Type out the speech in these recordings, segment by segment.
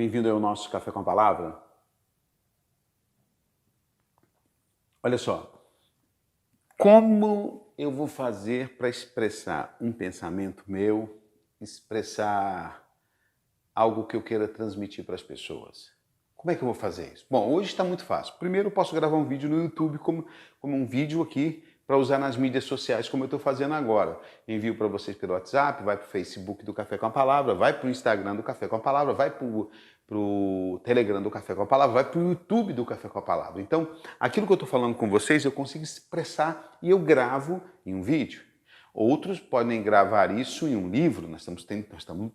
Bem-vindo ao nosso Café com a Palavra. Olha só, como eu vou fazer para expressar um pensamento meu, expressar algo que eu queira transmitir para as pessoas? Como é que eu vou fazer isso? Bom, hoje está muito fácil. Primeiro eu posso gravar um vídeo no YouTube como um vídeo aqui para usar nas mídias sociais, como eu estou fazendo agora. Envio para vocês pelo WhatsApp, vai para o Facebook do Café com a Palavra, vai para o Instagram do Café com a Palavra, vai para o Telegram do Café com a Palavra, vai para o YouTube do Café com a Palavra. Então, aquilo que eu estou falando com vocês, eu consigo expressar e eu gravo em um vídeo. Outros podem gravar isso em um livro, nós estamos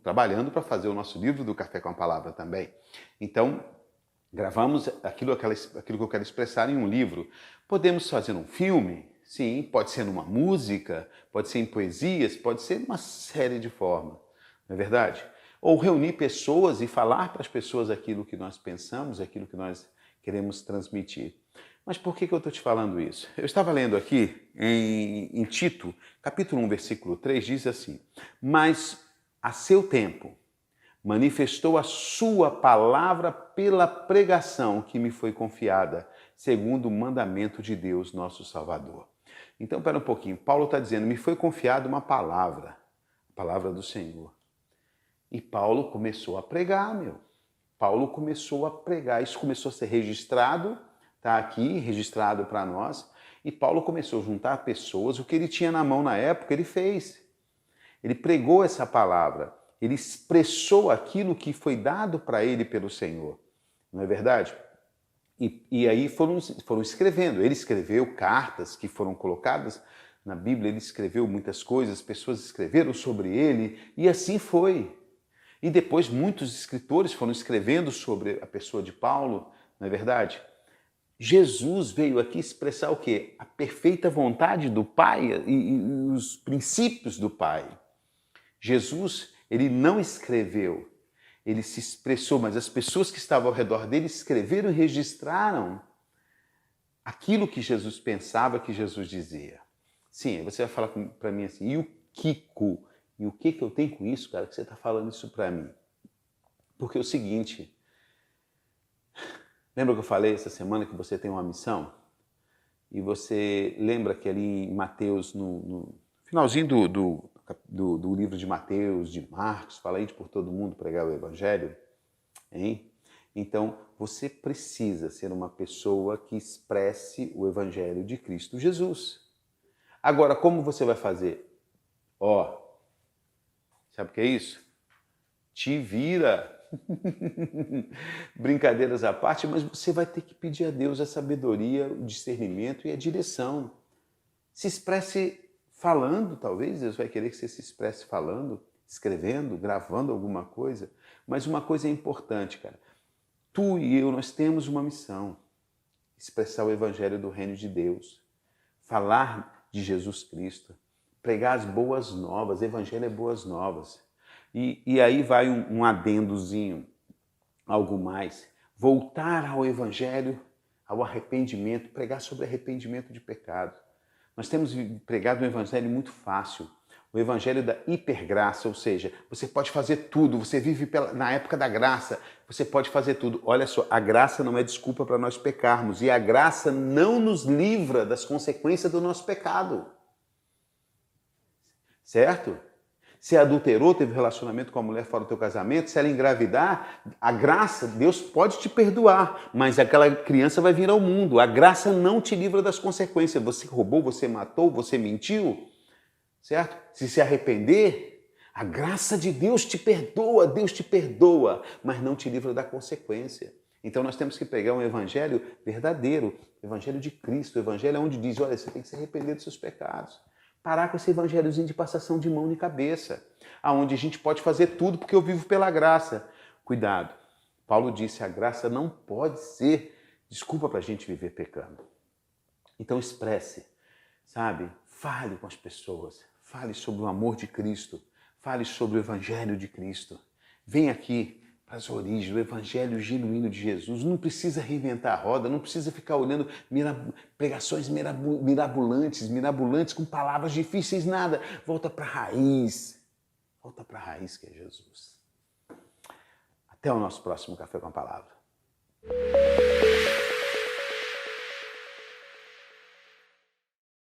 trabalhando para fazer o nosso livro do Café com a Palavra também. Então, gravamos aquilo que eu quero expressar em um livro. Podemos fazer um filme? Sim, pode ser numa música, pode ser em poesias, pode ser uma série de formas, não é verdade? Ou reunir pessoas e falar para as pessoas aquilo que nós pensamos, aquilo que nós queremos transmitir. Mas por que eu estou te falando isso? Eu estava lendo aqui em Tito, capítulo 1, versículo 3, diz assim: mas a seu tempo manifestou a sua palavra pela pregação que me foi confiada, segundo o mandamento de Deus, nosso Salvador. Então, espera um pouquinho. Paulo está dizendo, me foi confiada uma palavra, a palavra do Senhor. E Paulo começou a pregar, Paulo começou a pregar. Isso começou a ser registrado, está aqui, registrado para nós. E Paulo começou a juntar pessoas. O que ele tinha na mão na época, ele fez. Ele pregou essa palavra. Ele expressou aquilo que foi dado para ele pelo Senhor. Não é verdade? E aí foram escrevendo. Ele escreveu cartas que foram colocadas na Bíblia, ele escreveu muitas coisas, pessoas escreveram sobre ele, e assim foi. E depois muitos escritores foram escrevendo sobre a pessoa de Paulo, não é verdade? Jesus veio aqui expressar o quê? A perfeita vontade do Pai e os princípios do Pai. Jesus, ele não escreveu, ele se expressou, mas as pessoas que estavam ao redor dele escreveram e registraram aquilo que Jesus pensava, que Jesus dizia. Sim, você vai falar para mim assim, e o Kiko? E o que eu tenho com isso, cara, que você está falando isso para mim? Porque é o seguinte, lembra que eu falei essa semana que você tem uma missão? E você lembra que ali em Mateus, no finalzinho do livro de Mateus, de Marcos, fala aí por todo mundo pregar o Evangelho, hein? Então, você precisa ser uma pessoa que expresse o Evangelho de Cristo Jesus. Agora, como você vai fazer? Sabe o que é isso? Te vira. Brincadeiras à parte, mas você vai ter que pedir a Deus a sabedoria, o discernimento e a direção. Se expresse falando, talvez Deus vai querer que você se expresse falando, escrevendo, gravando alguma coisa. Mas uma coisa é importante, cara. Tu e eu, nós temos uma missão. Expressar o Evangelho do Reino de Deus. Falar de Jesus Cristo. Pregar as boas novas. Evangelho é boas novas. E aí vai um adendozinho, algo mais. Voltar ao Evangelho, ao arrependimento, pregar sobre arrependimento de pecado. Nós temos pregado um evangelho muito fácil, o evangelho da hipergraça, ou seja, você pode fazer tudo, você vive na época da graça, você pode fazer tudo. Olha só, a graça não é desculpa para nós pecarmos e a graça não nos livra das consequências do nosso pecado. Certo? Se adulterou, teve relacionamento com a mulher fora do teu casamento, se ela engravidar, a graça, Deus pode te perdoar, mas aquela criança vai vir ao mundo. A graça não te livra das consequências. Você roubou, você matou, você mentiu, certo? Se arrepender, a graça de Deus te perdoa, mas não te livra da consequência. Então nós temos que pegar um evangelho verdadeiro, o evangelho de Cristo, o evangelho onde diz, olha, você tem que se arrepender dos seus pecados. Parar com esse evangelhozinho de passação de mão e cabeça, aonde a gente pode fazer tudo porque eu vivo pela graça. Cuidado, Paulo disse, a graça não pode ser desculpa para a gente viver pecando. Então expresse, sabe? Fale com as pessoas, fale sobre o amor de Cristo, fale sobre o Evangelho de Cristo. Vem aqui para as origens, o Evangelho genuíno de Jesus. Não precisa reinventar a roda, não precisa ficar olhando pregações mirabolantes, com palavras difíceis, nada. Volta para a raiz que é Jesus. Até Até o nosso próximo Café com a Palavra.